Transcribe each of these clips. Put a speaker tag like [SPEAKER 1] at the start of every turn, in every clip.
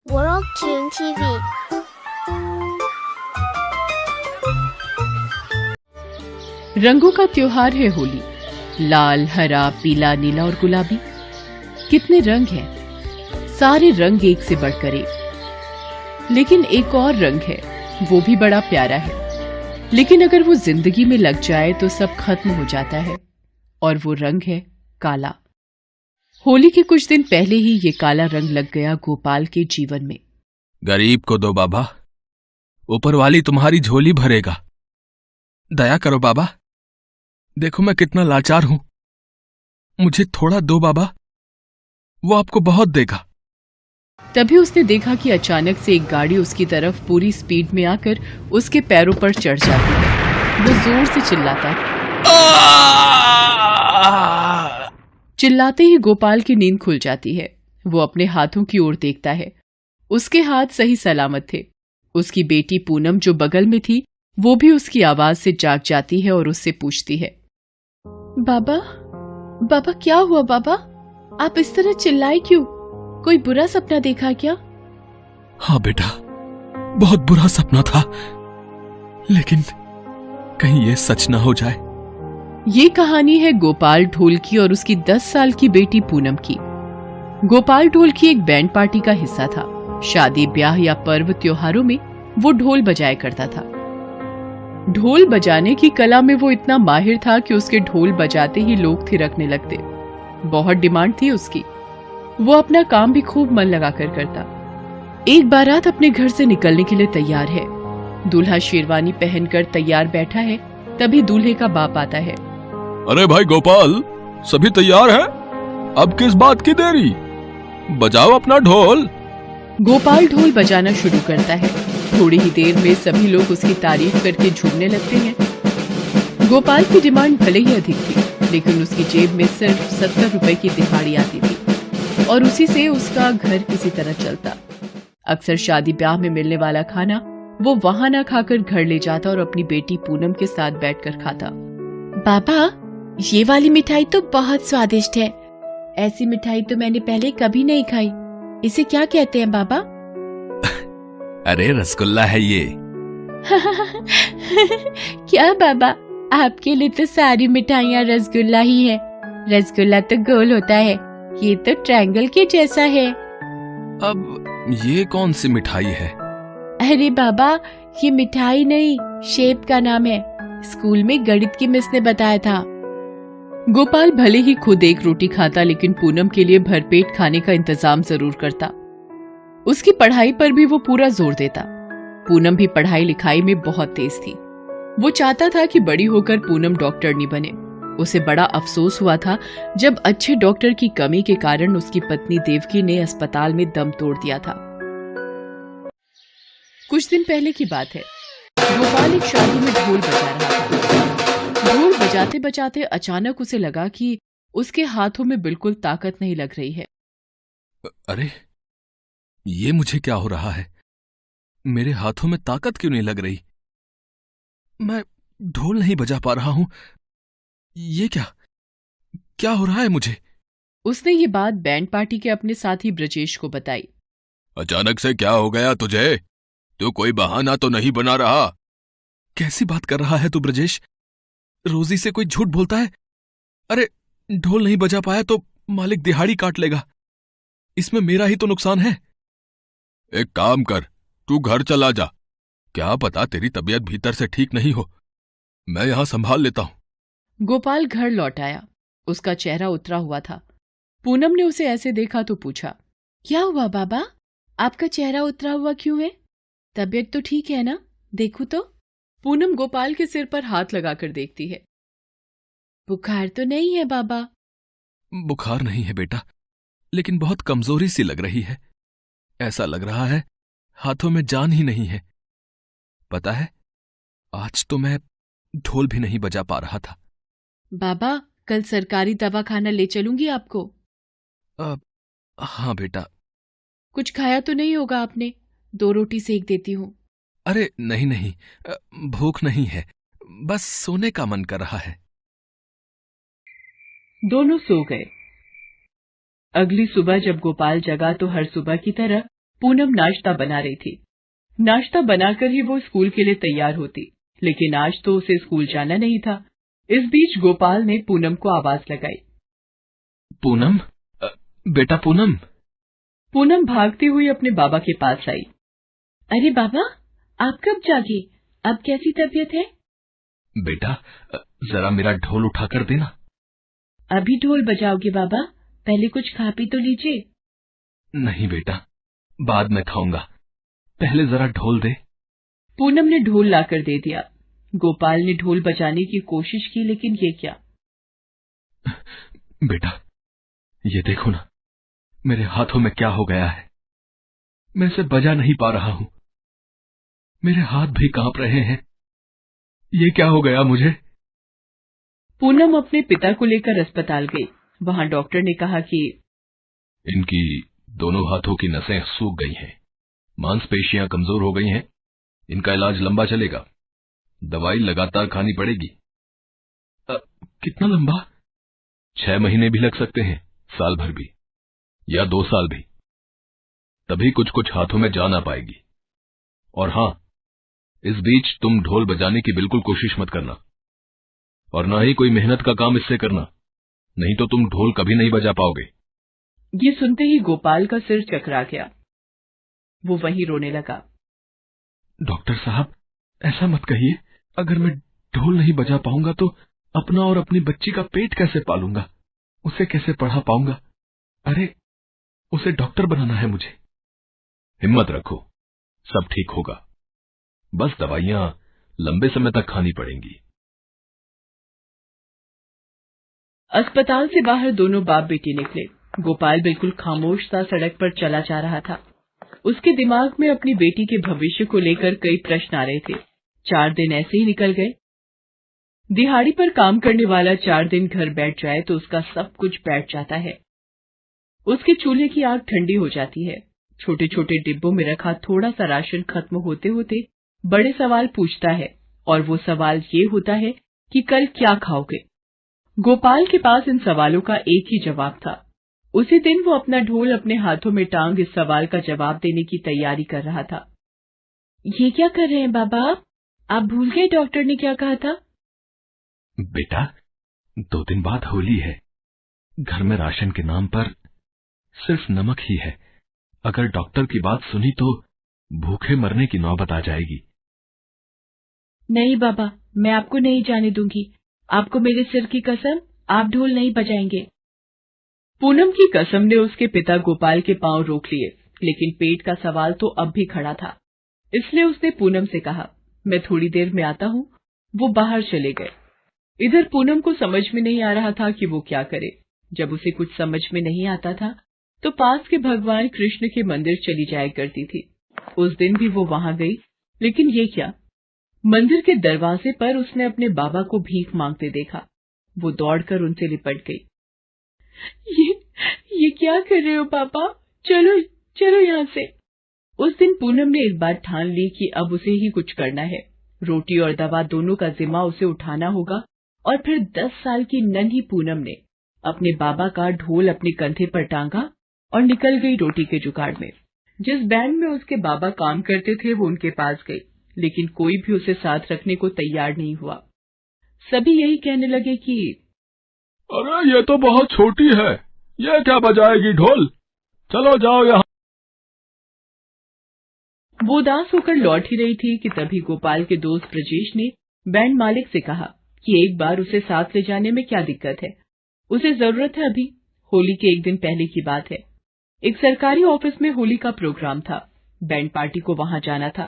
[SPEAKER 1] World Tune TV।
[SPEAKER 2] रंगों का त्योहार है होली। लाल, हरा, पीला, नीला और गुलाबी, कितने रंग हैं। सारे रंग एक से बढ़कर एक। लेकिन एक और रंग है, वो भी बड़ा प्यारा है। लेकिन अगर वो जिंदगी में लग जाए तो सब खत्म हो जाता है, और वो रंग है काला। होली के कुछ दिन पहले ही ये काला रंग लग गया गोपाल के जीवन में।
[SPEAKER 3] गरीब को दो बाबा, ऊपर वाली तुम्हारी झोली भरेगा। दया करो बाबा, देखो मैं कितना लाचार हूं। मुझे थोड़ा दो बाबा, वो आपको बहुत देगा।
[SPEAKER 2] तभी उसने देखा कि अचानक से एक गाड़ी उसकी तरफ पूरी स्पीड में आकर उसके पैरों पर चढ़ जाती है। वो जोर से चिल्लाता है। चिल्लाते ही गोपाल की नींद खुल जाती है। वो अपने हाथों की ओर देखता है। उसके हाथ सही सलामत थे। उसकी बेटी पूनम जो बगल में थी, वो भी उसकी आवाज से जाग जाती है और उससे पूछती है, बाबा, बाबा क्या हुआ बाबा? आप इस तरह चिल्लाए क्यों? कोई बुरा सपना देखा क्या?
[SPEAKER 3] हाँ बेटा, बहुत बुरा सपना था, लेकिन कहीं ये सच ना हो जाए।
[SPEAKER 2] ये कहानी है गोपाल ढोलकी और उसकी 10 साल की बेटी पूनम की। गोपाल ढोलकी एक बैंड पार्टी का हिस्सा था। शादी, ब्याह या पर्व त्योहारों में वो ढोल बजाया करता था। ढोल बजाने की कला में वो इतना माहिर था कि उसके ढोल बजाते ही लोग थिरकने लगते। बहुत डिमांड थी उसकी। वो अपना काम भी खूब मन लगाकर करता। एक बारात अपने घर से निकलने के लिए तैयार है। दूल्हा शेरवानी पहनकर तैयार बैठा है। तभी दूल्हे का बाप आता है।
[SPEAKER 3] अरे भाई गोपाल, सभी तैयार हैं? अब किस बात की देरी? बजाओ अपना ढोल।
[SPEAKER 2] गोपाल ढोल बजाना शुरू करता है। थोड़ी ही देर में सभी लोग उसकी तारीफ करके झूमने लगते हैं। गोपाल की डिमांड भले ही अधिक थी, लेकिन उसकी जेब में सिर्फ 70 रुपए की दिहाड़ी आती थी और उसी से उसका घर किसी तरह चलता। अक्सर शादी ब्याह में मिलने वाला खाना वो वहां ना खाकर घर ले जाता और अपनी बेटी पूनम के साथ बैठकर खाता। बाबा, ये वाली मिठाई तो बहुत स्वादिष्ट है। ऐसी मिठाई तो मैंने पहले कभी नहीं खाई। इसे क्या कहते हैं बाबा?
[SPEAKER 3] अरे रसगुल्ला है ये।
[SPEAKER 2] क्या बाबा, आपके लिए तो सारी मिठाइयाँ रसगुल्ला ही है। रसगुल्ला तो गोल होता है, ये तो ट्रायंगल के जैसा है।
[SPEAKER 3] अब ये कौन सी मिठाई है?
[SPEAKER 2] अरे बाबा, ये मिठाई नहीं, शेप का नाम है। स्कूल में गणित की मिस ने बताया था। गोपाल भले ही खुद एक रोटी खाता, लेकिन पूनम के लिए भरपेट खाने का इंतजाम जरूर करता। उसकी पढ़ाई पर भी वो पूरा जोर देता। पूनम भी पढ़ाई लिखाई में बहुत तेज थी। वो चाहता था कि बड़ी होकर पूनम डॉक्टरनी बने। उसे बड़ा अफसोस हुआ था जब अच्छे डॉक्टर की कमी के कारण उसकी पत्नी देवकी ने अस्पताल में दम तोड़ दिया था। कुछ दिन पहले की बात है। गोपाल एक शादी में ढोल बजा रहा था। ढोल बजाते बजाते अचानक उसे लगा कि उसके हाथों में बिल्कुल ताकत नहीं लग रही है।
[SPEAKER 3] अरे, ये मुझे क्या हो रहा है? मेरे हाथों में ताकत क्यों नहीं लग रही? मैं ढोल नहीं बजा पा रहा हूं। ये क्या क्या हो रहा है मुझे?
[SPEAKER 2] उसने ये बात बैंड पार्टी के अपने साथी ब्रजेश को बताई।
[SPEAKER 3] अचानक से क्या हो गया तुझे? तू कोई बहाना तो नहीं बना रहा? कैसी बात कर रहा है तू ब्रजेश? रोजी से कोई झूठ बोलता है? अरे, ढोल नहीं बजा पाया तो मालिक दिहाड़ी काट लेगा। इसमें मेरा ही तो नुकसान है। एक काम कर, तू घर चला जा। क्या पता तेरी तबीयत भीतर से ठीक नहीं हो। मैं यहां संभाल लेता हूं।
[SPEAKER 2] गोपाल घर लौट आया। उसका चेहरा उतरा हुआ था। पूनम ने उसे ऐसे देखा तो पूछा, क्या हुआ बाबा? आपका चेहरा उतरा हुआ क्यों है? तबीयत तो ठीक है ना? देखूं तो। पूनम गोपाल के सिर पर हाथ लगाकर देखती है। बुखार तो नहीं है बाबा?
[SPEAKER 3] बुखार नहीं है बेटा, लेकिन बहुत कमजोरी सी लग रही है। ऐसा लग रहा है हाथों में जान ही नहीं है। पता है, आज तो मैं ढोल भी नहीं बजा पा रहा था।
[SPEAKER 2] बाबा, कल सरकारी दवाखाना ले चलूंगी आपको।
[SPEAKER 3] हाँ बेटा।
[SPEAKER 2] कुछ खाया तो नहीं होगा आपने? 2 रोटी सेक देती हूँ।
[SPEAKER 3] अरे नहीं नहीं, भूख नहीं है, बस सोने का मन कर रहा है।
[SPEAKER 2] दोनों सो गए। अगली सुबह जब गोपाल जगा तो हर सुबह की तरह पूनम नाश्ता बना रही थी। नाश्ता बनाकर ही वो स्कूल के लिए तैयार होती, लेकिन आज तो उसे स्कूल जाना नहीं था। इस बीच गोपाल ने पूनम को आवाज लगाई।
[SPEAKER 3] पूनम, बेटा पूनम।
[SPEAKER 2] पूनम भागती हुई अपने बाबा के पास आई। अरे बाबा, आप कब जागे? अब कैसी तबीयत है?
[SPEAKER 3] बेटा, जरा मेरा ढोल उठा कर देना।
[SPEAKER 2] अभी ढोल बजाओगे बाबा? पहले कुछ खा पी तो लीजिए।
[SPEAKER 3] नहीं बेटा, बाद में खाऊंगा, पहले जरा ढोल दे।
[SPEAKER 2] पूनम ने ढोल लाकर दे दिया। गोपाल ने ढोल बजाने की कोशिश की, लेकिन ये क्या।
[SPEAKER 3] बेटा, ये देखो ना, मेरे हाथों में क्या हो गया है। मैं इसे बजा नहीं पा रहा हूं, मेरे हाथ भी कांप रहे हैं। ये क्या हो गया मुझे?
[SPEAKER 2] पूनम अपने पिता को लेकर अस्पताल गई। वहां डॉक्टर ने कहा कि
[SPEAKER 3] इनकी दोनों हाथों की नसें सूख गई हैं, मांसपेशियां कमजोर हो गई हैं। इनका इलाज लंबा चलेगा, दवाई लगातार खानी पड़ेगी। कितना लंबा? 6 महीने भी लग सकते हैं, साल भर भी, या 2 साल भी। तभी कुछ कुछ हाथों में जान आ पाएगी। और हां, इस बीच तुम ढोल बजाने की बिल्कुल कोशिश मत करना, और ना ही कोई मेहनत का काम इससे करना, नहीं तो तुम ढोल कभी नहीं बजा पाओगे।
[SPEAKER 2] ये सुनते ही गोपाल का सिर चकरा गया। वो वहीं रोने लगा।
[SPEAKER 3] डॉक्टर साहब, ऐसा मत कहिए। अगर मैं ढोल नहीं बजा पाऊंगा तो अपना और अपनी बच्ची का पेट कैसे पालूंगा, उसे कैसे पढ़ा पाऊंगा? अरे, उसे डॉक्टर बनाना है मुझे। हिम्मत रखो, सब ठीक होगा। बस दवाइयां लंबे समय तक खानी पड़ेंगी।
[SPEAKER 2] अस्पताल से बाहर दोनों बाप बेटी निकले। गोपाल बिल्कुल खामोश सा सड़क पर चला जा रहा था। उसके दिमाग में अपनी बेटी के भविष्य को लेकर कई प्रश्न आ रहे थे। 4 दिन ऐसे ही निकल गए। दिहाड़ी पर काम करने वाला 4 दिन घर बैठ जाए तो उसका सब कुछ बैठ जाता है। उसके चूल्हे की आग ठंडी हो जाती है। छोटे छोटे डिब्बों में रखा थोड़ा सा राशन खत्म होते होते बड़े सवाल पूछता है, और वो सवाल ये होता है कि कल क्या खाओगे। गोपाल के पास इन सवालों का एक ही जवाब था। उसी दिन वो अपना ढोल अपने हाथों में टांग इस सवाल का जवाब देने की तैयारी कर रहा था। ये क्या कर रहे हैं बाबा? आप भूल गए डॉक्टर ने क्या कहा था?
[SPEAKER 3] बेटा, 2 दिन बाद होली है। घर में राशन के नाम पर सिर्फ नमक ही है। अगर डॉक्टर की बात सुनी तो भूखे मरने की नौबत आ जाएगी।
[SPEAKER 2] नहीं बाबा, मैं आपको नहीं जाने दूंगी। आपको मेरे सिर की कसम, आप ढोल नहीं बजाएंगे। पूनम की कसम ने उसके पिता गोपाल के पांव रोक लिए, लेकिन पेट का सवाल तो अब भी खड़ा था। इसलिए उसने पूनम से कहा, मैं थोड़ी देर में आता हूँ। वो बाहर चले गए। इधर पूनम को समझ में नहीं आ रहा था कि वो क्या करे। जब उसे कुछ समझ में नहीं आता था तो पास के भगवान कृष्ण के मंदिर चली जाया करती थी। उस दिन भी वो वहां गई, लेकिन ये क्या, मंदिर के दरवाजे पर उसने अपने बाबा को भीख मांगते देखा। वो दौड़कर उनसे लिपट गई। ये क्या कर रहे हो पापा? चलो चलो यहाँ से। उस दिन पूनम ने एक बात ठान ली कि अब उसे ही कुछ करना है। रोटी और दवा दोनों का जिम्मा उसे उठाना होगा। और फिर 10 साल की नन्ही पूनम ने अपने बाबा का ढोल अपने कंधे पर टांगा और निकल गई रोटी के जुगाड़ में। जिस बैंड में उसके बाबा काम करते थे वो उनके पास गई, लेकिन कोई भी उसे साथ रखने को तैयार नहीं हुआ। सभी यही कहने लगे कि
[SPEAKER 3] अरे, ये तो बहुत छोटी है, ये क्या बजाएगी ढोल? चलो जाओ यहाँ।
[SPEAKER 2] वो उदास होकर लौट ही रही थी कि तभी गोपाल के दोस्त ब्रजेश ने बैंड मालिक से कहा कि एक बार उसे साथ ले जाने में क्या दिक्कत है, उसे जरूरत है। अभी होली के एक दिन पहले की बात है। एक सरकारी ऑफिस में होली का प्रोग्राम था। बैंड पार्टी को वहां जाना था।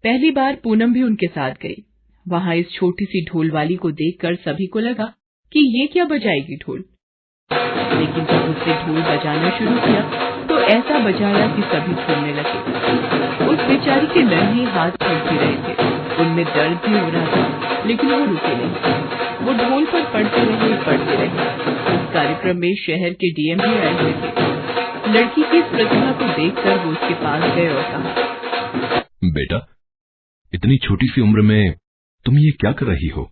[SPEAKER 2] पहली बार पूनम भी उनके साथ गई। वहां इस छोटी सी ढोल वाली को देखकर सभी को लगा कि ये क्या बजाएगी ढोल। लेकिन जब उसने ढोल बजाना शुरू किया तो ऐसा बजाया कि सभी झूमने लगे। उस बेचारी के नन्हे हाथ थक भी रहे थे, उनमें दर्द भी हो रहा था, लेकिन वो रुके नहीं। वो ढोल पर पढ़ते रहे। उस कार्यक्रम में शहर के डीएम भी आए हुए थे। लड़की की इस प्रतिभा को देखकर वो उसके पास गए और कहा,
[SPEAKER 3] बेटा, इतनी छोटी सी उम्र में तुम ये क्या कर रही हो?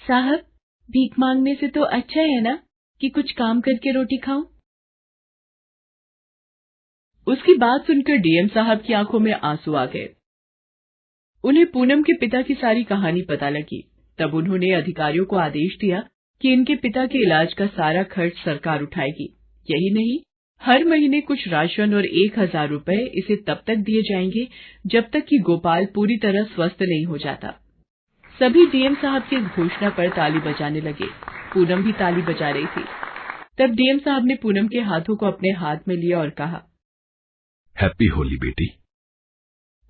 [SPEAKER 2] साहब, भीख मांगने से तो अच्छा है ना कि कुछ काम करके रोटी खाऊं। उसकी बात सुनकर डीएम साहब की आंखों में आंसू आ गए। उन्हें पूनम के पिता की सारी कहानी पता लगी। तब उन्होंने अधिकारियों को आदेश दिया कि इनके पिता के इलाज का सारा खर्च सरकार उठाएगी। यही नहीं, हर महीने कुछ राशन और 1000 रुपए इसे तब तक दिए जाएंगे जब तक कि गोपाल पूरी तरह स्वस्थ नहीं हो जाता। सभी डीएम साहब की इस घोषणा पर ताली बजाने लगे। पूनम भी ताली बजा रही थी। तब डीएम साहब ने पूनम के हाथों को अपने हाथ में लिया और कहा,
[SPEAKER 3] हैप्पी होली बेटी।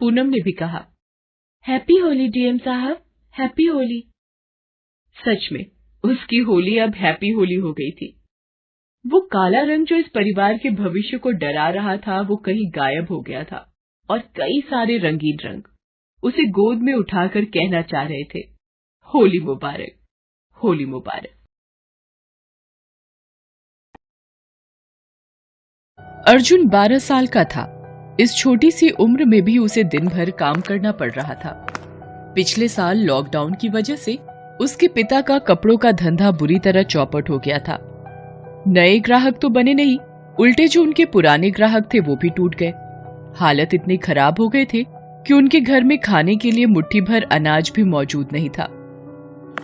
[SPEAKER 2] पूनम ने भी कहा, हैप्पी होली डीएम साहब, हैप्पी होली। सच में उसकी होली अब हैप्पी होली हो गई थी। वो काला रंग जो इस परिवार के भविष्य को डरा रहा था, वो कहीं गायब हो गया था और कई सारे रंगीन रंग उसे गोद में उठाकर कहना चाह रहे थे, होली मुबारक, होली मुबारक। अर्जुन 12 साल का था। इस छोटी सी उम्र में भी उसे दिन भर काम करना पड़ रहा था। पिछले साल लॉकडाउन की वजह से उसके पिता का कपड़ों का धंधा बुरी तरह चौपट हो गया था। नए ग्राहक तो बने नहीं, उल्टे जो उनके पुराने ग्राहक थे वो भी टूट गए। हालत इतने खराब हो गए थे कि उनके घर में खाने के लिए मुट्ठी भर अनाज भी मौजूद नहीं था।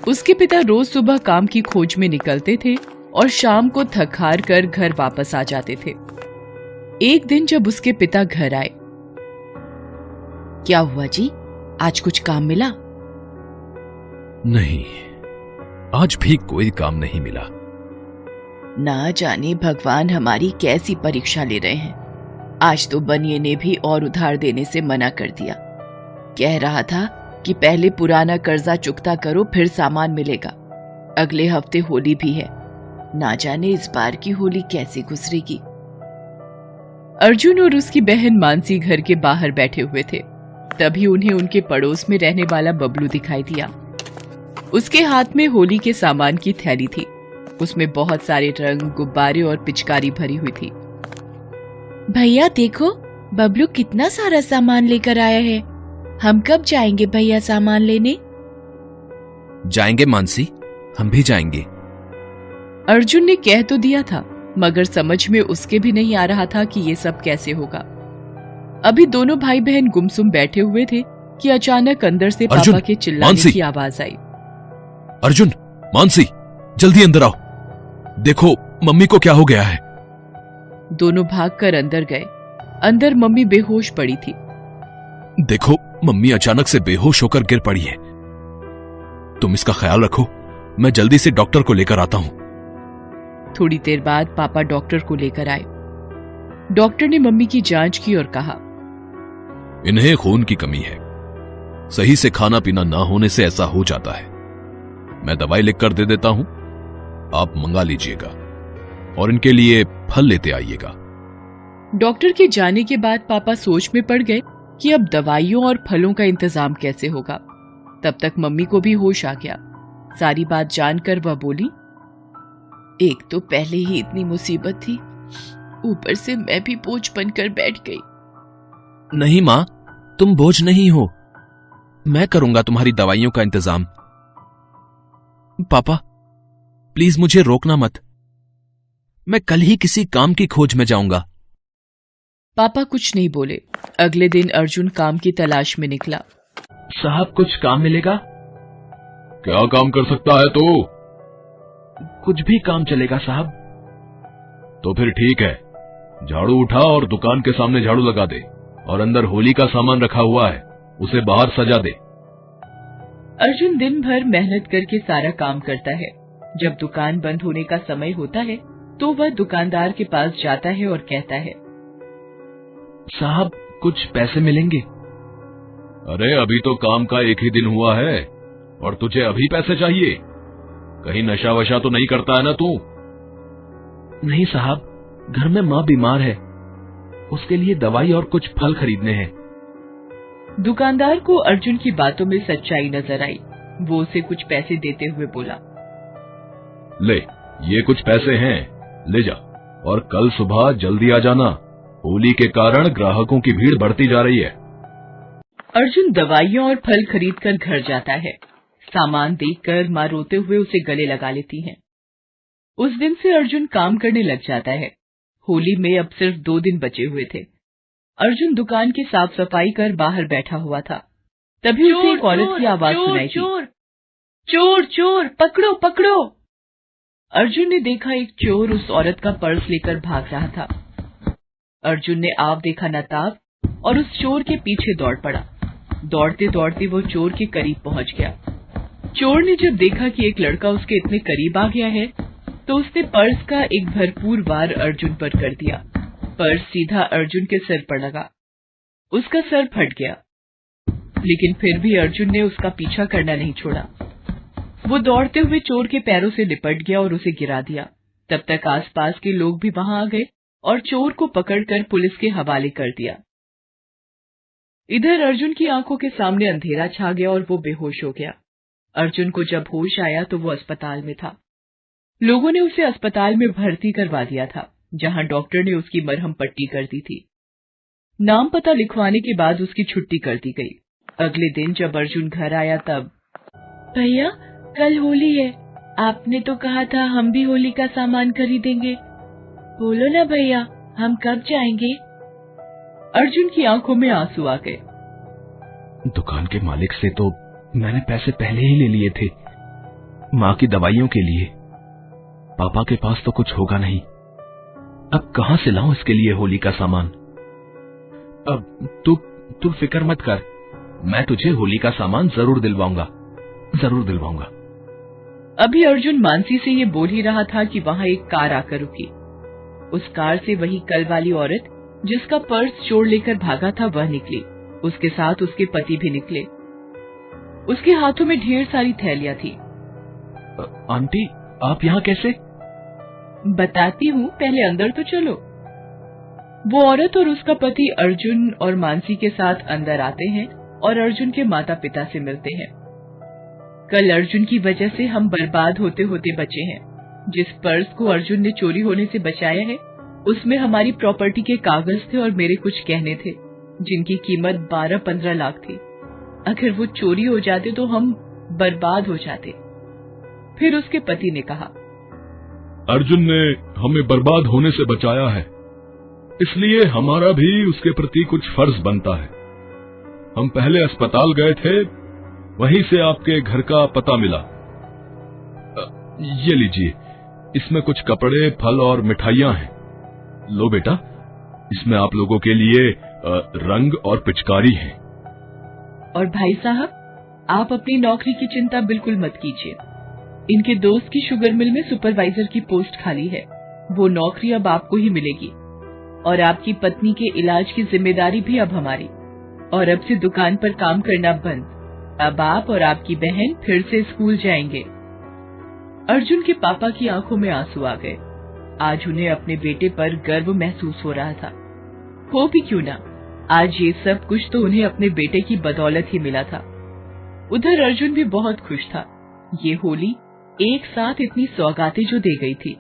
[SPEAKER 2] उसके पिता रोज सुबह काम की खोज में निकलते थे और शाम को थक हार कर घर वापस आ जाते थे। एक दिन जब उसके पिता घर आए, क्या हुआ जी, आज कुछ काम मिला?
[SPEAKER 3] नहीं, आज भी कोई काम नहीं मिला।
[SPEAKER 2] ना जाने भगवान हमारी कैसी परीक्षा ले रहे हैं। आज तो बनिए ने भी और उधार देने से मना कर दिया। कह रहा था कि पहले पुराना कर्जा चुकता करो फिर सामान मिलेगा। अगले हफ्ते होली भी है, ना जाने इस बार की होली कैसे गुजरेगी। अर्जुन और उसकी बहन मानसी घर के बाहर बैठे हुए थे। तभी उन्हें उनके पड़ोस में रहने वाला बबलू दिखाई दिया। उसके हाथ में होली के सामान की थैली थी। उसमें बहुत सारे रंग, गुब्बारे और पिचकारी भरी हुई थी। भैया देखो, बबलू कितना सारा सामान लेकर आया है। हम कब जाएंगे भैया सामान लेने?
[SPEAKER 3] जाएंगे मानसी, हम भी जाएंगे।
[SPEAKER 2] अर्जुन ने कह तो दिया था, मगर समझ में उसके भी नहीं आ रहा था कि ये सब कैसे होगा। अभी दोनों भाई बहन गुमसुम बैठे हुए थे कि अचानक अंदर से पापा के चिल्लाने की आवाज आई।
[SPEAKER 3] अर्जुन, मानसी, जल्दी अंदर आओ। देखो मम्मी को क्या हो गया है।
[SPEAKER 2] दोनों भागकर अंदर गए। अंदर मम्मी बेहोश पड़ी थी।
[SPEAKER 3] देखो मम्मी अचानक से बेहोश होकर गिर पड़ी है। तुम इसका ख्याल रखो, मैं जल्दी से डॉक्टर को लेकर आता हूं।
[SPEAKER 2] थोड़ी देर बाद पापा डॉक्टर को लेकर आए। डॉक्टर ने मम्मी की जांच की और कहा,
[SPEAKER 3] इन्हें खून की कमी है। सही से खाना पीना ना होने से ऐसा हो जाता है। मैं दवाई लिखकर दे देता हूं, आप मंगा लीजिएगा और इनके लिए फल लेते आइएगा।
[SPEAKER 2] डॉक्टर के जाने के बाद पापा सोच में पड़ गए कि अब दवाइयों और फलों का इंतजाम कैसे होगा। तब तक मम्मी को भी होश आ गया। सारी बात जानकर वह बोली, एक तो पहले ही इतनी मुसीबत थी, ऊपर से मैं भी बोझ बनकर बैठ गई।
[SPEAKER 3] नहीं मां, तुम बोझ नहीं हो। मैं करूंगा तुम्हारी दवाइयों का इंतजाम। पापा प्लीज मुझे रोकना मत, मैं कल ही किसी काम की खोज में जाऊंगा।
[SPEAKER 2] पापा कुछ नहीं बोले। अगले दिन अर्जुन काम की तलाश में निकला।
[SPEAKER 3] साहब कुछ काम मिलेगा? क्या काम कर सकता है तू?
[SPEAKER 1] कुछ भी काम चलेगा साहब।
[SPEAKER 3] तो फिर ठीक है, झाड़ू उठा और दुकान के सामने झाड़ू लगा दे और अंदर होली का सामान रखा हुआ है, उसे बाहर सजा दे।
[SPEAKER 2] अर्जुन दिन भर मेहनत करके सारा काम करता है। जब दुकान बंद होने का समय होता है तो वह दुकानदार के पास जाता है और कहता है,
[SPEAKER 1] साहब कुछ पैसे मिलेंगे?
[SPEAKER 3] अरे अभी तो काम का एक ही दिन हुआ है और तुझे अभी पैसे चाहिए? कहीं नशा वशा तो नहीं करता है ना तू?
[SPEAKER 1] नहीं साहब, घर में माँ बीमार है, उसके लिए दवाई और कुछ फल खरीदने हैं।
[SPEAKER 2] दुकानदार को अर्जुन की बातों में सच्चाई नजर आई। वो उसे कुछ पैसे देते हुए बोला,
[SPEAKER 3] ले ये कुछ पैसे हैं, ले जा और कल सुबह जल्दी आ जाना। होली के कारण ग्राहकों की भीड़ बढ़ती जा रही है।
[SPEAKER 2] अर्जुन दवाइयाँ और फल खरीदकर घर जाता है। सामान देखकर माँ रोते हुए उसे गले लगा लेती हैं। उस दिन से अर्जुन काम करने लग जाता है। होली में अब सिर्फ 2 दिन बचे हुए थे। अर्जुन दुकान की साफ सफाई कर बाहर बैठा हुआ था। तभी उसे एक औरत की आवाज सुनाई दी। चोर चोर चोर, पकड़ो पकड़ो। अर्जुन ने देखा एक चोर उस औरत का पर्स लेकर भाग रहा था। अर्जुन ने आव देखा न ताव और उस चोर के पीछे दौड़ पड़ा। दौड़ते दौड़ते वो चोर के करीब पहुंच गया। चोर ने जब देखा कि एक लड़का उसके इतने करीब आ गया है तो उसने पर्स का एक भरपूर वार अर्जुन पर कर दिया। पर्स सीधा अर्जुन के सिर पर लगा। उसका सर फट गया, लेकिन फिर भी अर्जुन ने उसका पीछा करना नहीं छोड़ा। वो दौड़ते हुए चोर के पैरों से लिपट गया और उसे गिरा दिया। तब तक आसपास के लोग भी वहां आ गए और चोर को पकड़कर पुलिस के हवाले कर दिया। इधर अर्जुन की आंखों के सामने अंधेरा छा गया और वो बेहोश हो गया। अर्जुन को जब होश आया तो वो अस्पताल में था। लोगों ने उसे अस्पताल में भर्ती करवा दिया था, जहां डॉक्टर ने उसकी मरहम पट्टी कर दी थी। नाम पता लिखवाने के बाद उसकी छुट्टी कर दी गई। अगले दिन जब अर्जुन घर आया तब, भैया कल होली है, आपने तो कहा था हम भी होली का सामान खरीदेंगे। बोलो ना भैया, हम कब जाएंगे? अर्जुन की आंखों में आंसू आ गए।
[SPEAKER 1] दुकान के मालिक से तो मैंने पैसे पहले ही ले लिए थे, माँ की दवाइयों के लिए। पापा के पास तो कुछ होगा नहीं, अब कहां से लाऊं इसके लिए होली का सामान? अब तू फिक्र मत कर, मैं तुझे होली का सामान जरूर दिलवाऊंगा, जरूर दिलवाऊंगा।
[SPEAKER 2] अभी अर्जुन मानसी से ये बोल ही रहा था कि वहां एक कार आकर रुकी। उस कार से वही कल वाली औरत जिसका पर्स चोर लेकर भागा था वह निकली। उसके साथ उसके पति भी निकले। उसके हाथों में ढेर सारी थैलियां थी।
[SPEAKER 1] आंटी, आप यहाँ कैसे?
[SPEAKER 2] बताती हूँ, पहले अंदर तो चलो। वो औरत और उसका पति अर्जुन और मानसी के साथ अंदर आते हैं और अर्जुन के माता पिता से मिलते हैं। कल अर्जुन की वजह से हम बर्बाद होते होते बचे हैं। जिस पर्स को अर्जुन ने चोरी होने से बचाया है उसमें हमारी प्रॉपर्टी के कागज थे और मेरे कुछ गहने थे जिनकी कीमत 12-15 लाख थी। अगर वो चोरी हो जाते तो हम बर्बाद हो जाते। फिर उसके पति ने कहा,
[SPEAKER 3] अर्जुन ने हमें बर्बाद होने से बचाया है, इसलिए हमारा भी उसके प्रति कुछ फर्ज बनता है। हम पहले अस्पताल गए थे, वहीं से आपके घर का पता मिला। ये लीजिए, इसमें कुछ कपड़े, फल और मिठाइयां हैं। लो बेटा, इसमें आप लोगों के लिए रंग और पिचकारी है।
[SPEAKER 2] और भाई साहब, आप अपनी नौकरी की चिंता बिल्कुल मत कीजिए। इनके दोस्त की शुगर मिल में सुपरवाइजर की पोस्ट खाली है, वो नौकरी अब आपको ही मिलेगी। और आपकी पत्नी के इलाज की जिम्मेदारी भी अब हमारी। और अब से दुकान पर काम करना बंद। अब आप और आपकी बहन फिर से स्कूल जाएंगे। अर्जुन के पापा की आंखों में आंसू आ गए। आज उन्हें अपने बेटे पर गर्व महसूस हो रहा था। हो भी क्यों ना, आज ये सब कुछ तो उन्हें अपने बेटे की बदौलत ही मिला था। उधर अर्जुन भी बहुत खुश था। ये होली एक साथ इतनी सौगातें जो दे गई थी।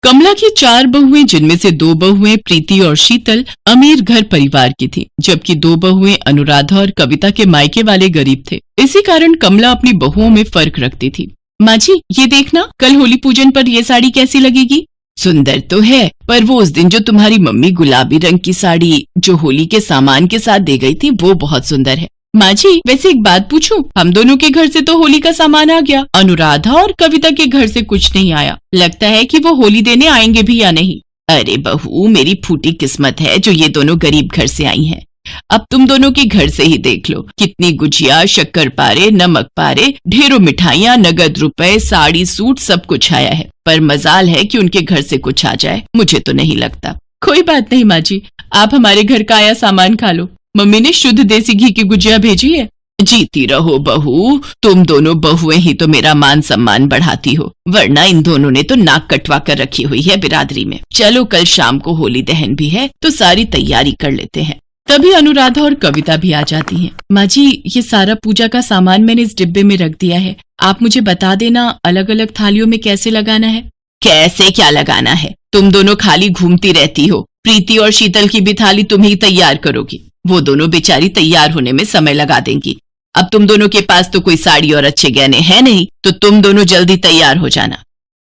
[SPEAKER 4] कमला की 4 बहुएं, जिनमें से 2 बहुएं प्रीति और शीतल अमीर घर परिवार की थी, जबकि 2 बहुएं अनुराधा और कविता के मायके वाले गरीब थे। इसी कारण कमला अपनी बहुओं में फर्क रखती थी। माँ जी, ये देखना, कल होली पूजन पर ये साड़ी कैसी लगेगी? सुंदर तो है, पर वो उस दिन जो तुम्हारी मम्मी गुलाबी रंग की साड़ी जो होली के सामान के साथ दे गई थी वो बहुत सुंदर है। माँ जी, वैसे एक बात पूछूं, हम दोनों के घर से तो होली का सामान आ गया, अनुराधा और कविता के घर से कुछ नहीं आया। लगता है कि वो होली देने आएंगे भी या नहीं। अरे बहू, मेरी फूटी किस्मत है जो ये दोनों गरीब घर से आई हैं। अब तुम दोनों के घर से ही देख लो, कितनी गुजिया, शक्कर पारे, नमक पारे, ढेरों मिठाइयाँ, नगद रुपए, साड़ी, सूट सब कुछ आया है। पर मजाल है कि उनके घर से कुछ आ जाए, मुझे तो नहीं लगता। कोई बात नहीं माँ जी, आप हमारे घर का आया सामान खा लो। मम्मी ने शुद्ध देसी घी की गुजिया भेजी है। जीती रहो बहू, तुम दोनों बहुएं ही तो मेरा मान सम्मान बढ़ाती हो, वरना इन दोनों ने तो नाक कटवा कर रखी हुई है बिरादरी में। चलो, कल शाम को होली दहन भी है तो सारी तैयारी कर लेते हैं। तभी अनुराधा और कविता भी आ जाती हैं। माँ जी, ये सारा पूजा का सामान मैंने इस डिब्बे में रख दिया है, आप मुझे बता देना अलग अलग थालियों में कैसे लगाना है। कैसे क्या लगाना है? तुम दोनों खाली घूमती रहती हो। प्रीति और शीतल की भी थाली तुम ही तैयार करोगी, वो दोनों बेचारी तैयार होने में समय लगा देंगी। अब तुम दोनों के पास तो कोई साड़ी और अच्छे गहने हैं नहीं, तो तुम दोनों जल्दी तैयार हो जाना।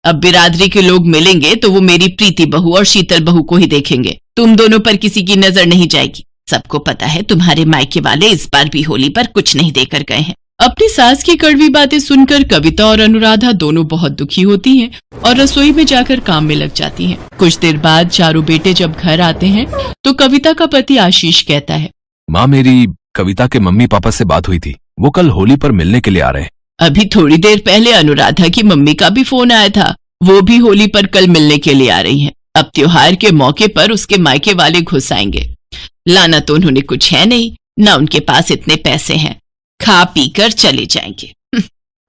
[SPEAKER 4] अब बिरादरी के लोग मिलेंगे तो वो मेरी प्रीति बहू और शीतल बहू को ही देखेंगे। तुम दोनों पर किसी की नजर नहीं जाएगी। सबको पता है तुम्हारे मायके वाले इस बार भी होली पर कुछ नहीं देकर गए हैं। अपनी सास की कड़वी बातें सुनकर कविता और अनुराधा दोनों बहुत दुखी होती हैं और रसोई में जाकर काम में लग जाती हैं। कुछ देर बाद चारों बेटे जब घर आते हैं तो कविता का पति आशीष कहता है,
[SPEAKER 3] माँ, मेरी कविता के मम्मी पापा से बात हुई थी, वो कल होली पर मिलने के लिए आ रहे हैं।
[SPEAKER 4] अभी थोड़ी देर पहले अनुराधा की मम्मी का भी फोन आया था, वो भी होली पर कल मिलने के लिए आ रही हैं। अब त्योहार के मौके पर उसके मायके वाले घुस आएंगे। लाना तो उन्होंने कुछ है नहीं, ना उनके पास इतने पैसे हैं, खा पी कर चले जाएंगे।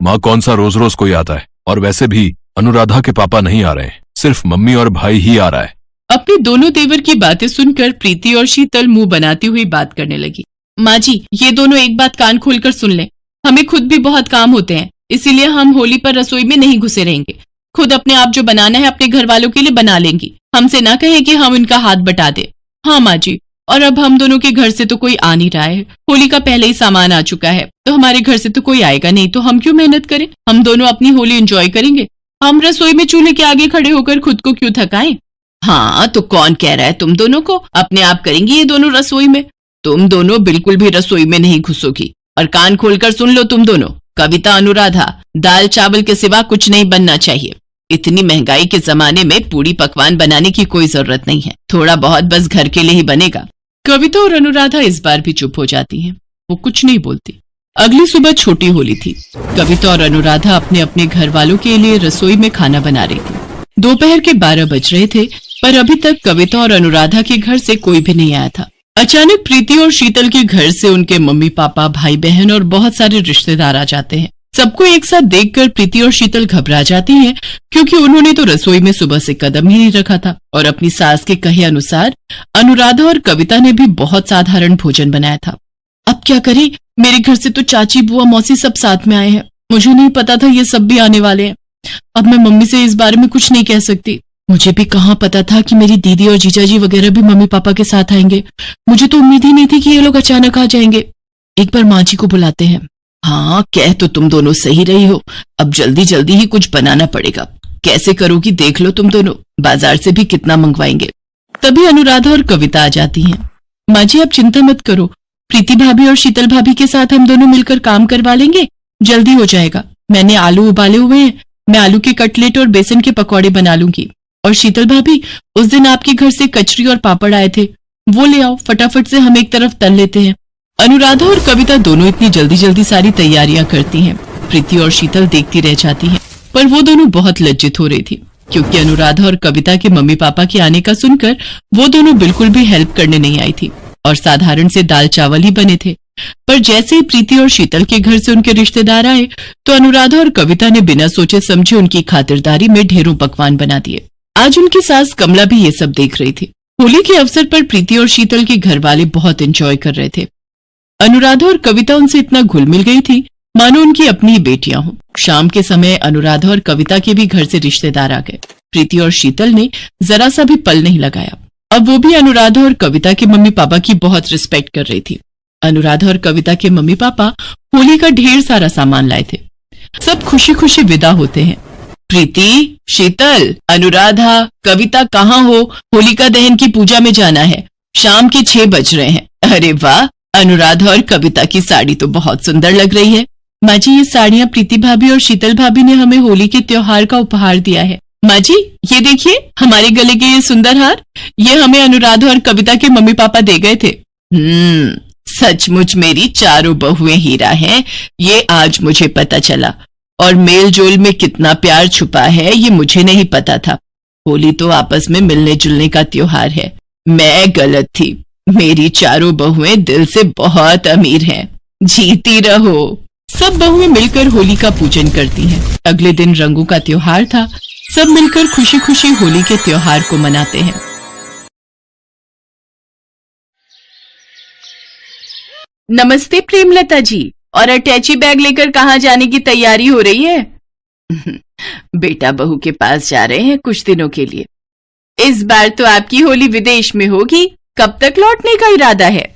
[SPEAKER 3] माँ, कौन सा रोज रोज कोई आता है, और वैसे भी अनुराधा के पापा नहीं आ रहे हैं, सिर्फ मम्मी और भाई ही आ रहा है।
[SPEAKER 4] अपने दोनों देवर की बातें सुनकर प्रीति और शीतल मुंह बनाती हुई बात करने लगी। माँ जी, ये दोनों एक बात कान खोलकर सुन लें, हमें खुद भी बहुत काम होते हैं, इसीलिए हम होली पर रसोई में नहीं घुसे रहेंगे। खुद अपने आप जो बनाना है अपने घर वालों के लिए बना लेंगी, हमसे ना कहे कि हम इनका हाथ बटा दे। हाँ माँ जी, और अब हम दोनों के घर से तो कोई आ नहीं रहा है, होली का पहले ही सामान आ चुका है, तो हमारे घर से तो कोई आएगा नहीं, तो हम क्यों मेहनत करें, हम दोनों अपनी होली एंजॉय करेंगे। हम रसोई में चूल्हे के आगे खड़े होकर खुद को क्यों थकाएं। हाँ, तो कौन कह रहा है तुम दोनों को, अपने आप करेंगी ये दोनों रसोई में। तुम दोनों बिल्कुल भी रसोई में नहीं घुसोगी। और कान खोलकर सुन लो तुम दोनों, कविता, अनुराधा, दाल चावल के सिवा कुछ नहीं बनना चाहिए। इतनी महंगाई के जमाने में पूरी पकवान बनाने की कोई जरूरत नहीं है, थोड़ा बहुत बस घर के लिए ही बनेगा। कविता और अनुराधा इस बार भी चुप हो जाती हैं, वो कुछ नहीं बोलती। अगली सुबह छोटी होली थी। कविता और अनुराधा अपने अपने घर वालों के लिए रसोई में खाना बना रही थी। दोपहर के 12 बज रहे थे, पर अभी तक कविता और अनुराधा के घर से कोई भी नहीं आया था। अचानक प्रीति और शीतल के घर से उनके मम्मी पापा, भाई बहन और बहुत सारे रिश्तेदार आ जाते हैं। सबको एक साथ देखकर प्रीति और शीतल घबरा जाती हैं, क्योंकि उन्होंने तो रसोई में सुबह से कदम ही नहीं रखा था और अपनी सास के कहे अनुसार अनुराधा और कविता ने भी बहुत साधारण भोजन बनाया था। अब क्या करें, मेरे घर से तो चाची, बुआ, मौसी सब साथ में आए हैं, मुझे नहीं पता था ये सब भी आने वाले हैं। अब मैं मम्मी से इस बारे में कुछ नहीं कह सकती। मुझे भी कहाँ पता था कि मेरी दीदी और जीजाजी वगैरह भी मम्मी पापा के साथ आएंगे। मुझे तो उम्मीद ही नहीं थी कि ये लोग अचानक आ जाएंगे। एक बार माँ जी को बुलाते हैं। हाँ, कह तो तुम दोनों सही रही हो, अब जल्दी जल्दी ही कुछ बनाना पड़ेगा। कैसे करोगी देख लो तुम दोनों, बाजार से भी कितना मंगवाएंगे। तभी अनुराधा और कविता आ जाती हैं। माँ जी, आप चिंता मत करो, प्रीति भाभी और शीतल भाभी के साथ हम दोनों मिलकर काम करवा लेंगे, जल्दी हो जाएगा। मैंने आलू उबाले हुए हैं, मैं आलू के कटलेट और बेसन के पकौड़े बना लूंगी। और शीतल भाभी, उस दिन आपके घर से कचरी और पापड़ आए थे, वो ले आओ, फटाफट से हम एक तरफ तल लेते हैं। अनुराधा और कविता दोनों इतनी जल्दी जल्दी सारी तैयारियां करती हैं। प्रीति और शीतल देखती रह जाती हैं, पर वो दोनों बहुत लज्जित हो रही थी, क्योंकि अनुराधा और कविता के मम्मी पापा के आने का सुनकर वो दोनों बिल्कुल भी हेल्प करने नहीं आई थी और साधारण से दाल चावल ही बने थे। पर जैसे ही प्रीति और शीतल के घर से उनके रिश्तेदार आए, तो अनुराधा और कविता ने बिना सोचे समझे उनकी खातिरदारी में ढेरों पकवान बना दिए। आज उनकी सास कमला भी ये सब देख रही थी। होली के अवसर पर प्रीति और शीतल के घर वाले बहुत एंजॉय कर रहे थे। अनुराधा और कविता उनसे इतना घुल मिल गई थी मानो उनकी अपनी ही बेटियां हों। शाम के समय अनुराधा और कविता के भी घर से रिश्तेदार आ गए। प्रीति और शीतल ने जरा सा भी पल नहीं लगाया। अब वो भी अनुराधा और कविता के मम्मी पापा की बहुत रिस्पेक्ट कर रही थी। अनुराधा और कविता के मम्मी पापा होली का ढेर सारा सामान लाए थे। सब खुशी खुशी विदा होते हैं। प्रीति, शीतल, अनुराधा, कविता कहाँ हो? होलिका दहन की पूजा में जाना है, शाम के 6 बज रहे हैं। अरे वाह, अनुराधा और कविता की साड़ी तो बहुत सुंदर लग रही है। माँ जी, ये साड़ियाँ प्रीति भाभी और शीतल भाभी ने हमें होली के त्योहार का उपहार दिया है। माँ जी, ये देखिए हमारे गले के ये सुंदर हार, ये हमें अनुराधा और कविता के मम्मी पापा दे गए थे। सचमुच मेरी चारों बहुएं हीरा हैं, ये आज मुझे पता चला। और मेल जोल में कितना प्यार छुपा है ये मुझे नहीं पता था। होली तो आपस में मिलने जुलने का त्योहार है। मैं गलत थी, मेरी चारों बहुएं दिल से बहुत अमीर हैं। जीती रहो। सब बहुएं मिलकर होली का पूजन करती हैं। अगले दिन रंगों का त्योहार था। सब मिलकर खुशी खुशी होली के त्योहार को मनाते हैं।
[SPEAKER 2] नमस्ते प्रेमलता जी, और अटैची बैग लेकर कहाँ जाने की तैयारी हो रही है?
[SPEAKER 4] बेटा बहू के पास जा रहे हैं कुछ दिनों के लिए।
[SPEAKER 2] इस बार तो आपकी होली विदेश में होगी, कब तक लौटने का इरादा है?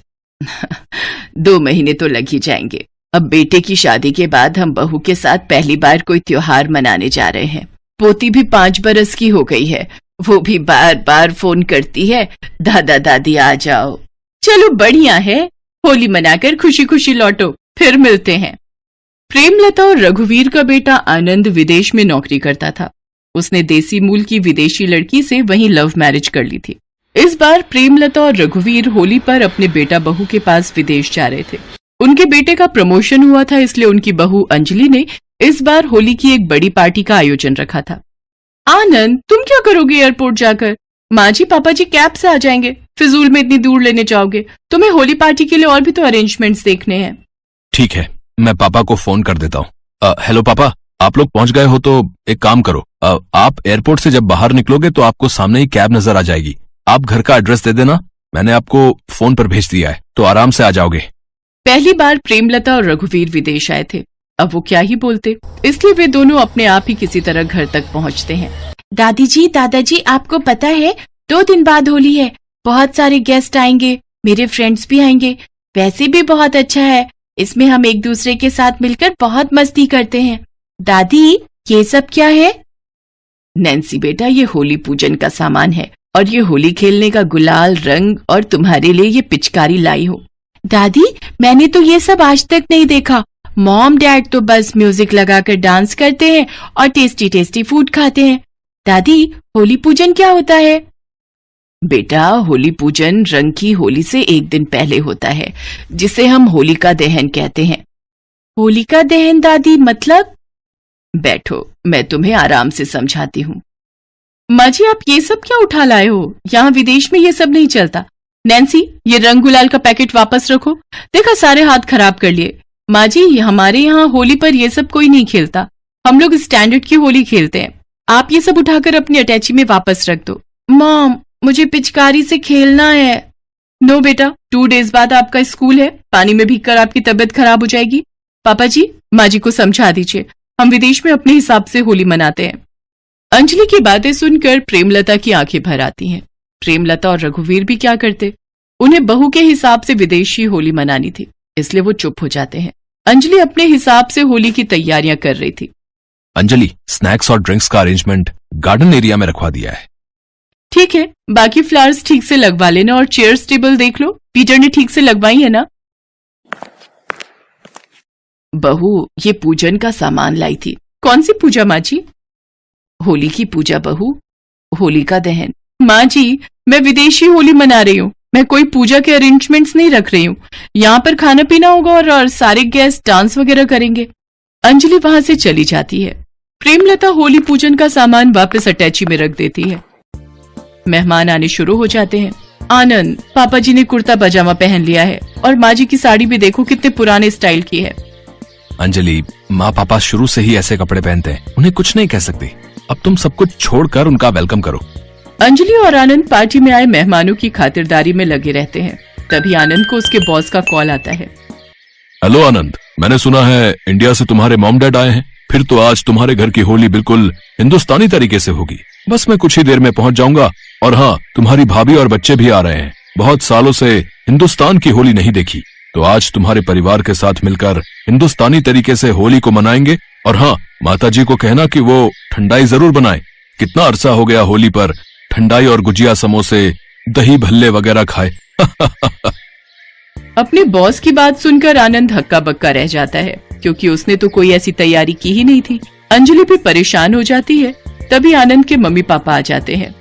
[SPEAKER 4] 2 महीने तो लग ही जाएंगे। अब बेटे की शादी के बाद हम बहू के साथ पहली बार कोई त्योहार मनाने जा रहे हैं। पोती भी 5 बरस की हो गई है, वो भी बार बार फोन करती है, दादा दादी आ जाओ। चलो बढ़िया है, होली मनाकर खुशी खुशी लौटो, फिर मिलते हैं। प्रेमलता और रघुवीर का बेटा आनंद विदेश में नौकरी करता था। उसने देसी मूल की विदेशी लड़की से वहीं लव मैरिज कर ली थी। इस बार प्रेमलता और रघुवीर होली पर अपने बेटा बहू के पास विदेश जा रहे थे। उनके बेटे का प्रमोशन हुआ था, इसलिए उनकी बहू अंजलि ने इस बार होली की एक बड़ी पार्टी का आयोजन रखा था। आनंद, तुम क्या करोगे एयरपोर्ट जाकर? माँ जी पापा जी कैब से आ जाएंगे, फिजूल में इतनी दूर लेने जाओगे? तुम्हें होली पार्टी के लिए और भी तो अरेंजमेंट्स देखने हैं।
[SPEAKER 3] ठीक है, मैं पापा को फोन कर देता हूँ। हेलो पापा, आप लोग पहुंच गए हो तो एक काम करो, आप एयरपोर्ट से जब बाहर निकलोगे तो आपको सामने ही कैब नजर आ जाएगी। आप घर का एड्रेस दे देना, मैंने आपको फोन पर भेज दिया है, तो आराम से आ जाओगे।
[SPEAKER 4] पहली बार प्रेमलता और रघुवीर विदेश आए थे, अब वो क्या ही बोलते, इसलिए वे दोनों अपने आप ही किसी तरह घर तक पहुंचते हैं। दादी जी, दादाजी, आपको पता है 2 दिन बाद होली है, बहुत सारे गेस्ट आएंगे, मेरे फ्रेंड्स भी आएंगे। वैसे भी बहुत अच्छा है, इसमें हम एक दूसरे के साथ मिलकर बहुत मस्ती करते हैं। दादी, ये सब क्या है? नैन्सी बेटा, ये होली पूजन का सामान है और ये होली खेलने का गुलाल, रंग और तुम्हारे लिए ये पिचकारी लाई हो। दादी, मैंने तो ये सब आज तक नहीं देखा। मॉम डैड तो बस म्यूजिक लगाकर डांस करते हैं और टेस्टी टेस्टी फूड खाते हैं। दादी, होली पूजन क्या होता है? बेटा, होली पूजन रंग की होली से एक दिन पहले होता है, जिसे हम होलिका दहन कहते हैं। होलिका दहन दादी, मतलब? बैठो, मैं तुम्हें आराम से समझाती हूँ। माँ जी, आप ये सब क्या उठा लाए हो? यहाँ विदेश में ये सब नहीं चलता। नैन्सी, ये रंग गुलाल का पैकेट वापस रखो। देखा, सारे हाथ खराब कर लिए। माँ जी, हमारे यहाँ होली पर ये सब कोई नहीं खेलता, हम लोग स्टैंडर्ड की होली खेलते हैं। आप ये सब उठाकर अपनी अटैची में वापस रख दो। मॉम, मुझे पिचकारी से खेलना है। नो बेटा, 2 डेज बाद आपका स्कूल है, पानी में भीगकर आपकी तबीयत खराब हो जाएगी। पापा जी, माँ जी को समझा दीजिए, हम विदेश में अपने हिसाब से होली मनाते हैं। अंजलि की बातें सुनकर प्रेमलता की आंखें भर आती हैं। प्रेमलता और रघुवीर भी क्या करते, उन्हें बहू के हिसाब से विदेशी होली मनानी थी, इसलिए वो चुप हो जाते हैं। अंजलि अपने हिसाब से होली की तैयारियां कर रही थी।
[SPEAKER 3] अंजलि, स्नैक्स और ड्रिंक्स का अरेंजमेंट गार्डन एरिया में रखवा दिया है।
[SPEAKER 4] ठीक है, बाकी फ्लावर्स ठीक से लगवा लेना और चेयर्स टेबल देख लो, पीटर ने ठीक से लगवाई है ना? बहू, ये पूजन का सामान लाई थी। कौन सी पूजा माँ जी? होली की पूजा बहू, होली का दहन। माँ जी, मैं विदेशी होली मना रही हूँ, मैं कोई पूजा के अरेंजमेंट्स नहीं रख रही हूँ। यहाँ पर खाना पीना होगा और सारे गेस्ट डांस वगैरह करेंगे। अंजलि वहां से चली जाती है। प्रेमलता होली पूजन का सामान वापस अटैची में रख देती है। मेहमान आने शुरू हो जाते हैं। आनंद, पापा जी ने कुर्ता पजामा पहन लिया है और माँ जी की साड़ी भी देखो कितने पुराने स्टाइल की है।
[SPEAKER 3] अंजलि, माँ पापा शुरू से ही ऐसे कपड़े पहनते हैं, उन्हें कुछ नहीं कह सकती। अब तुम सब कुछ छोड़कर उनका वेलकम करो।
[SPEAKER 4] अंजलि और आनंद पार्टी में आए मेहमानों की खातिरदारी में लगे रहते हैं। तभी आनंद को उसके बॉस का कॉल आता है।
[SPEAKER 3] हेलो आनंद, मैंने सुना है इंडिया से तुम्हारे मॉम डैड आए हैं, फिर तो आज तुम्हारे घर की होली बिल्कुल हिंदुस्तानी तरीके से होगी। बस मैं कुछ ही देर में पहुंच जाऊंगा। और हाँ, तुम्हारी भाभी और बच्चे भी आ रहे हैं। बहुत सालों से हिंदुस्तान की होली नहीं देखी, तो आज तुम्हारे परिवार के साथ मिलकर हिंदुस्तानी तरीके से होली को मनाएंगे। और हाँ, माताजी को कहना कि वो ठंडाई जरूर बनाए। कितना अरसा हो गया होली पर ठंडाई और गुजिया, समोसे, दही भल्ले वगैरह खाए।
[SPEAKER 4] अपने बॉस की बात सुनकर आनंद हक्का बक्का रह जाता है, क्योंकि उसने तो कोई ऐसी तैयारी की ही नहीं थी। अंजलि भी परेशान हो जाती है। तभी आनंद के मम्मी पापा आ जाते हैं।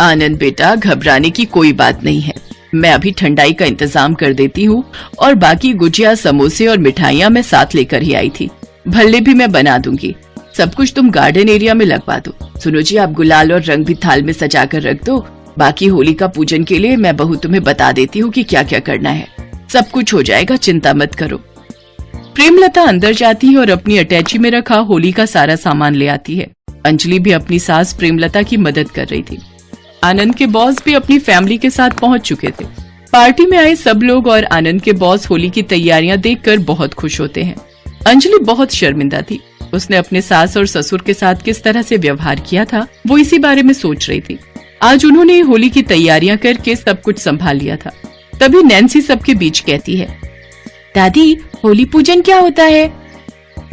[SPEAKER 4] आनंद बेटा, घबराने की कोई बात नहीं है, मैं अभी ठंडाई का इंतजाम कर देती हूँ और बाकी गुजिया, समोसे और मिठाइयाँ मैं साथ लेकर ही आई थी। भल्ले भी मैं बना दूंगी। सब कुछ तुम गार्डन एरिया में लगवा दो। सुनो जी, आप गुलाल और रंग भी थाल में सजा कर रख दो। बाकी होली का पूजन के लिए मैं बहू तुम्हें बता देती हूँ कि क्या क्या करना है। सब कुछ हो जाएगा, चिंता मत करो। प्रेमलता अंदर जाती है और अपनी अटैची में रखा होली का सारा सामान ले आती है। अंजलि भी अपनी सास प्रेमलता की मदद कर रही थी। आनंद के बॉस भी अपनी फैमिली के साथ पहुंच चुके थे। पार्टी में आए सब लोग और आनंद के बॉस होली की तैयारियां देखकर बहुत खुश होते हैं। अंजलि बहुत शर्मिंदा थी। उसने अपने सास और ससुर के साथ किस तरह से व्यवहार किया था, वो इसी बारे में सोच रही थी। आज उन्होंने होली की तैयारियां करके सब कुछ संभाल लिया था। तभी नैन्सी सबके बीच कहती है, दादी, होली पूजन क्या होता है?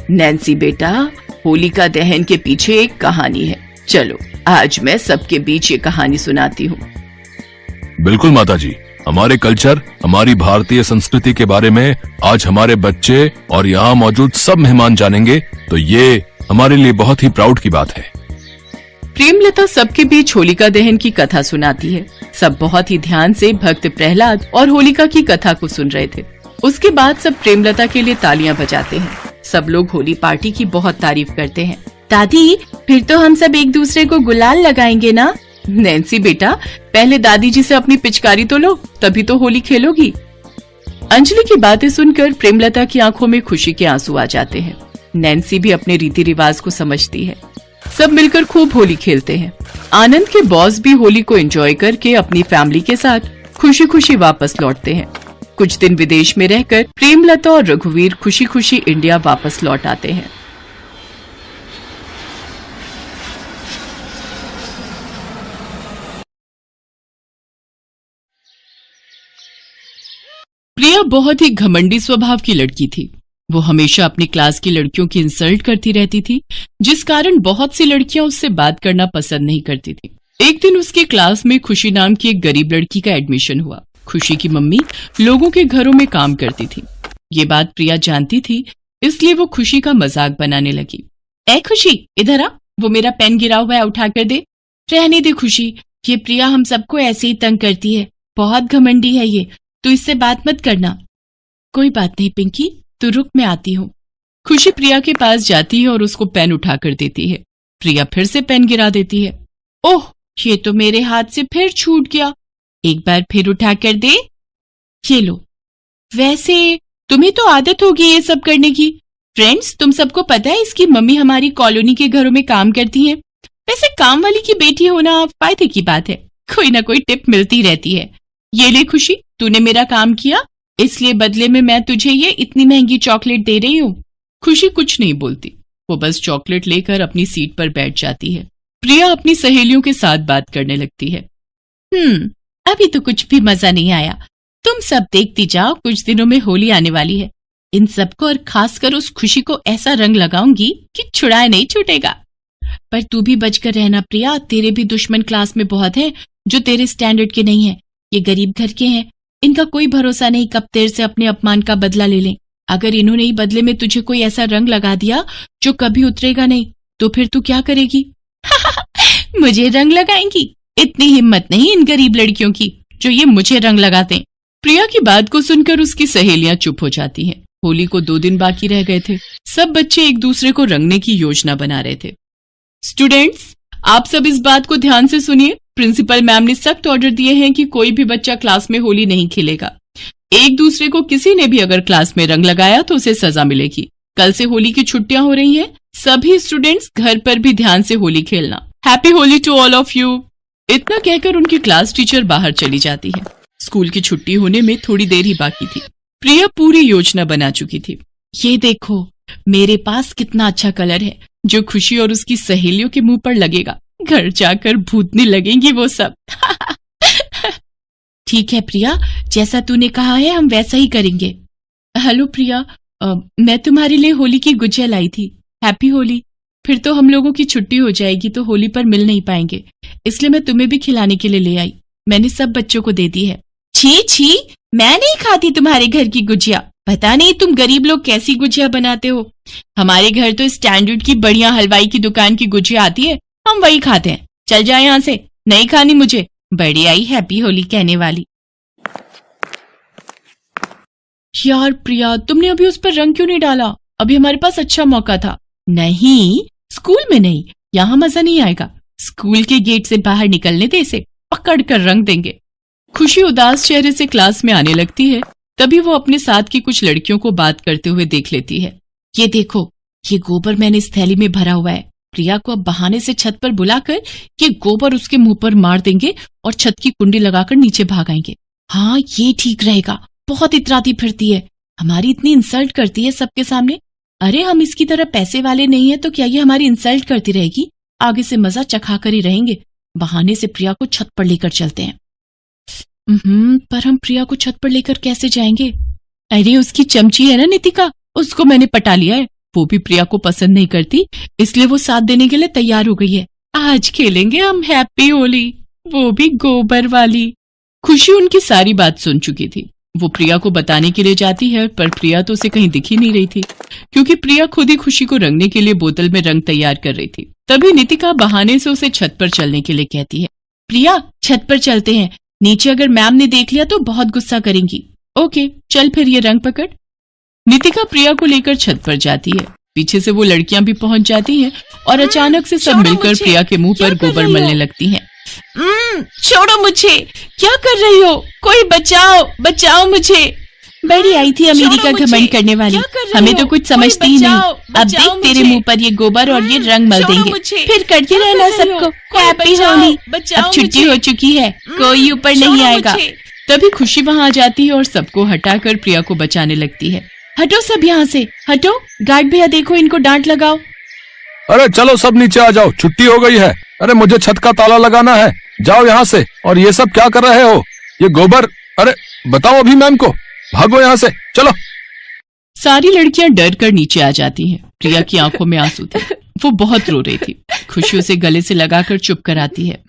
[SPEAKER 4] नैन्सी बेटा, होलिका दहन के पीछे एक कहानी है। चलो आज मैं सबके बीच ये कहानी सुनाती हूँ।
[SPEAKER 3] बिल्कुल माताजी, हमारे कल्चर, हमारी भारतीय संस्कृति के बारे में आज हमारे बच्चे और यहाँ मौजूद सब मेहमान जानेंगे, तो ये हमारे लिए बहुत ही प्राउड की बात है।
[SPEAKER 4] प्रेमलता सबके बीच होलिका दहन की कथा सुनाती है। सब बहुत ही ध्यान से भक्त प्रहलाद और होलिका की कथा को सुन रहे थे। उसके बाद सब प्रेमलता के लिए तालियां बजाते हैं। सब लोग होली पार्टी की बहुत तारीफ करते हैं। दादी, फिर तो हम सब एक दूसरे को गुलाल लगाएंगे ना? नैन्सी बेटा, पहले दादी जी से अपनी पिचकारी तो लो, तभी तो होली खेलोगी। अंजलि की बातें सुनकर प्रेमलता की आंखों में खुशी के आंसू आ जाते हैं। नैन्सी भी अपने रीति रिवाज को समझती है। सब मिलकर खूब होली खेलते हैं। आनंद के बॉस भी होली को एंजॉय करके अपनी फैमिली के साथ खुशी खुशी वापस लौटते हैं। कुछ दिन विदेश में रहकर प्रेमलता और रघुवीर खुशी खुशी इंडिया वापस लौट आते हैं। प्रिया बहुत ही घमंडी स्वभाव की लड़की थी। वो हमेशा अपनी क्लास की लड़कियों की इंसल्ट करती रहती थी, जिस कारण बहुत सी लड़कियां उससे बात करना पसंद नहीं करती थी। एक दिन उसके क्लास में खुशी नाम की एक गरीब लड़की का एडमिशन हुआ। खुशी की मम्मी लोगों के घरों में काम करती थी। ये बात प्रिया जानती थी, इसलिए वो खुशी का मजाक बनाने लगी। ए खुशी, इधर आ, वो मेरा पेन गिरा हुआ है, उठा कर दे। रहने दे खुशी, ये प्रिया हम सबको ऐसे ही तंग करती है, बहुत घमंडी है ये, तू इससे बात मत करना। कोई बात नहीं पिंकी, तू रुक, मैं आती हूँ। खुशी प्रिया के पास जाती है और उसको पेन उठा कर देती है। प्रिया फिर से पेन गिरा देती है। ओह, ये तो मेरे हाथ से फिर छूट गया, एक बार फिर उठा कर दे। ये लो। वैसे तुम्हें तो आदत होगी ये सब करने की। फ्रेंड्स, तुम सबको पता है इसकी मम्मी हमारी कॉलोनी के घरों में काम करती है। वैसे काम वाली की बेटी होना फायदे की बात है, कोई ना कोई टिप मिलती रहती है। ये ले खुशी, तूने मेरा काम किया, इसलिए बदले में मैं तुझे ये इतनी महंगी चॉकलेट दे रही हूँ। खुशी कुछ नहीं बोलती, वो बस चॉकलेट लेकर अपनी सीट पर बैठ जाती है। प्रिया अपनी सहेलियों के साथ बात करने लगती है। अभी तो कुछ भी मजा नहीं आया, तुम सब देखती जाओ, कुछ दिनों में होली आने वाली है। इन सबको और खासकर उस खुशी को ऐसा रंग लगाऊंगी कि छुड़ाए नहीं छूटेगा। पर तू भी बचकर रहना प्रिया, तेरे भी दुश्मन क्लास में बहुत हैं जो तेरे स्टैंडर्ड के नहीं है। ये गरीब घर के हैं, इनका कोई भरोसा नहीं कब तेरे से अपने अपमान का बदला ले लें। अगर इन्होंने ही बदले में तुझे कोई ऐसा रंग लगा दिया जो कभी उतरेगा नहीं, तो फिर तू क्या करेगी? मुझे रंग लगाएंगी? इतनी हिम्मत नहीं इन गरीब लड़कियों की जो ये मुझे रंग लगाते। प्रिया की बात को सुनकर उसकी सहेलियां चुप हो जाती हैं। होली को 2 दिन बाकी रह गए थे। सब बच्चे एक दूसरे को रंगने की योजना बना रहे थे। स्टूडेंट्स, आप सब इस बात को ध्यान से सुनिए। प्रिंसिपल मैम ने सख्त ऑर्डर दिए हैं कि कोई भी बच्चा क्लास में होली नहीं खेलेगा। एक दूसरे को किसी ने भी अगर क्लास में रंग लगाया तो उसे सजा मिलेगी। कल से होली की छुट्टियां हो रही हैं। सभी स्टूडेंट्स घर पर भी ध्यान से होली खेलना। Happy Holi to all of you. इतना कहकर उनकी क्लास टीचर बाहर चली जाती है। स्कूल की छुट्टी होने में थोड़ी देर ही बाकी थी। प्रिया पूरी योजना बना चुकी थी। ये देखो, मेरे पास कितना अच्छा कलर है जो खुशी और उसकी सहेलियों के मुंह पर लगेगा। घर जाकर भूतनी लगेंगी वो सब। ठीक है प्रिया, जैसा तूने कहा है हम वैसा ही करेंगे। हेलो प्रिया, मैं तुम्हारे लिए होली की गुजिया लाई थी। हैप्पी होली। फिर तो हम लोगों की छुट्टी हो जाएगी तो होली पर मिल नहीं पाएंगे, इसलिए मैं तुम्हें भी खिलाने के लिए ले आई। मैंने सब बच्चों को दे दी है। छी छी, मैं नहीं खाती तुम्हारे घर की गुजिया। पता नहीं तुम गरीब लोग कैसी गुजिया बनाते हो। हमारे घर तो स्टैंडर्ड की बढ़िया हलवाई की दुकान की गुजिया आती है, हम वही खाते हैं। चल जाए यहाँ से, नहीं खानी मुझे। बड़ी आई हैप्पी होली कहने वाली। यार प्रिया, तुमने अभी उस पर रंग क्यों नहीं डाला? अभी हमारे पास अच्छा मौका था। नहीं, स्कूल में नहीं, यहाँ मजा नहीं आएगा। स्कूल के गेट से बाहर निकलने दे, इसे पकड़ कर रंग देंगे। खुशी उदास चेहरे से क्लास में आने लगती है। तभी वो अपने साथ की कुछ लड़कियों को बात करते हुए देख लेती है। ये देखो, ये गोबर मैंने इस थैली में भरा हुआ है। प्रिया को अब बहाने से छत पर बुलाकर ये गोबर उसके मुंह पर मार देंगे और छत की कुंडी लगाकर नीचे भाग आएंगे। हाँ, ये ठीक रहेगा। बहुत इतराती फिरती है, हमारी इतनी इंसल्ट करती है सबके सामने। अरे हम इसकी तरह पैसे वाले नहीं है तो क्या ये हमारी इंसल्ट करती रहेगी? आगे से मजा चखा कर ही रहेंगे। बहाने से प्रिया को छत पर लेकर चलते हैं। पर हम प्रिया को छत पर लेकर कैसे जाएंगे? अरे उसकी चमची है ना नितिका, उसको मैंने पटा लिया है। वो भी प्रिया को पसंद नहीं करती, इसलिए वो साथ देने के लिए तैयार हो गई है। आज खेलेंगे हम हैप्पी होली, वो भी गोबर वाली। खुशी उनकी सारी बात सुन चुकी थी। वो प्रिया को बताने के लिए जाती है, पर प्रिया तो उसे कहीं दिख ही नहीं रही थी, क्योंकि प्रिया खुद ही खुशी को रंगने के लिए बोतल में रंग तैयार कर रही थी। तभी नितिका बहाने से उसे छत पर चलने के लिए कहती है। प्रिया, छत पर चलते हैं, नीचे अगर मैम ने देख लिया तो बहुत गुस्सा करेंगी। ओके, चल फिर ये रंग पकड़। नितिका प्रिया को लेकर छत पर जाती है। पीछे से वो लड़कियां भी पहुंच जाती हैं और अचानक से सब मिलकर प्रिया के मुंह पर गोबर मलने लगती हैं। छोड़ो मुझे, क्या कर रही हो? कोई बचाओ, बचाओ मुझे। बड़ी आई थी अमीरी का घमंड करने वाली, हमें तो कुछ समझती ही नहीं। अब देख तेरे मुंह पर ये गोबर और ये रंग मल देंगे, फिर करते रहना सबको हैप्पी होली। अब छुट्टी हो चुकी है, कोई ऊपर नहीं आएगा। तभी खुशी वहां आ जाती है और सबको हटाकर प्रिया को बचाने लगती है। हटो सब यहाँ से, हटो। गार्ड भैया देखो, इनको डांट लगाओ।
[SPEAKER 3] अरे चलो सब नीचे आ जाओ, छुट्टी हो गई है। अरे मुझे छत का ताला लगाना है, जाओ यहाँ से। और ये सब क्या कर रहे हो? ये गोबर, अरे बताओ अभी मैम को, भागो यहाँ से, चलो।
[SPEAKER 4] सारी लड़कियां डर कर नीचे आ जाती हैं। प्रिया की आंखों में आंसू थे, वो बहुत रो रही थी। खुशी उसे गले से लगाकर चुप कराती है।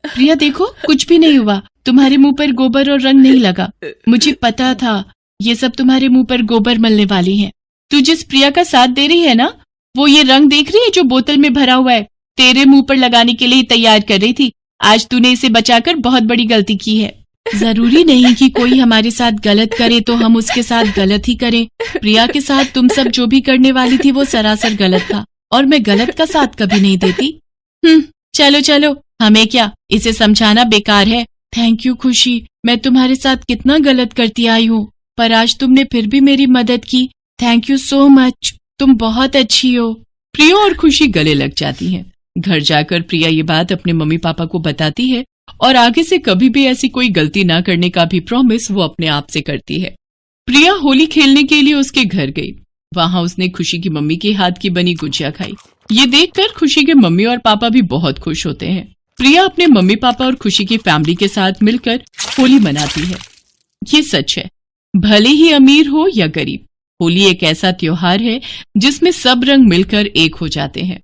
[SPEAKER 4] प्रिया देखो, कुछ भी नहीं हुआ, तुम्हारे मुंह पर गोबर और रंग नहीं लगा। मुझे पता था ये सब तुम्हारे मुंह पर गोबर मलने वाली हैं। तू जिस प्रिया का साथ दे रही है ना, वो ये रंग देख रही है जो बोतल में भरा हुआ है, तेरे मुंह पर लगाने के लिए ही तैयार कर रही थी। आज तूने इसे बचाकर बहुत बड़ी गलती की है। जरूरी नहीं कि कोई हमारे साथ गलत करे तो हम उसके साथ गलत ही करें। प्रिया के साथ तुम सब जो भी करने वाली थी वो सरासर गलत था, और मैं गलत का साथ कभी नहीं देती। चलो चलो, हमें क्या, इसे समझाना बेकार है। थैंक यू खुशी, मैं तुम्हारे साथ कितना गलत करती आई हूँ, पर आज तुमने फिर भी मेरी मदद की। थैंक यू सो मच, तुम बहुत अच्छी हो। प्रिया और खुशी गले लग जाती हैं। घर जाकर प्रिया ये बात अपने मम्मी पापा को बताती है और आगे से कभी भी ऐसी कोई गलती ना करने का भी प्रॉमिस वो अपने आप से करती है। प्रिया होली खेलने के लिए उसके घर गई। वहां उसने खुशी की मम्मी के हाथ की बनी गुजिया खाई। ये देखकर खुशी के मम्मी और पापा भी बहुत खुश होते हैं। प्रिया अपने मम्मी पापा और खुशी की फैमिली के साथ मिलकर होली मनाती है। ये सच है, भले ही अमीर हो या गरीब, होली एक ऐसा त्योहार है जिसमें सब रंग मिलकर एक हो जाते हैं।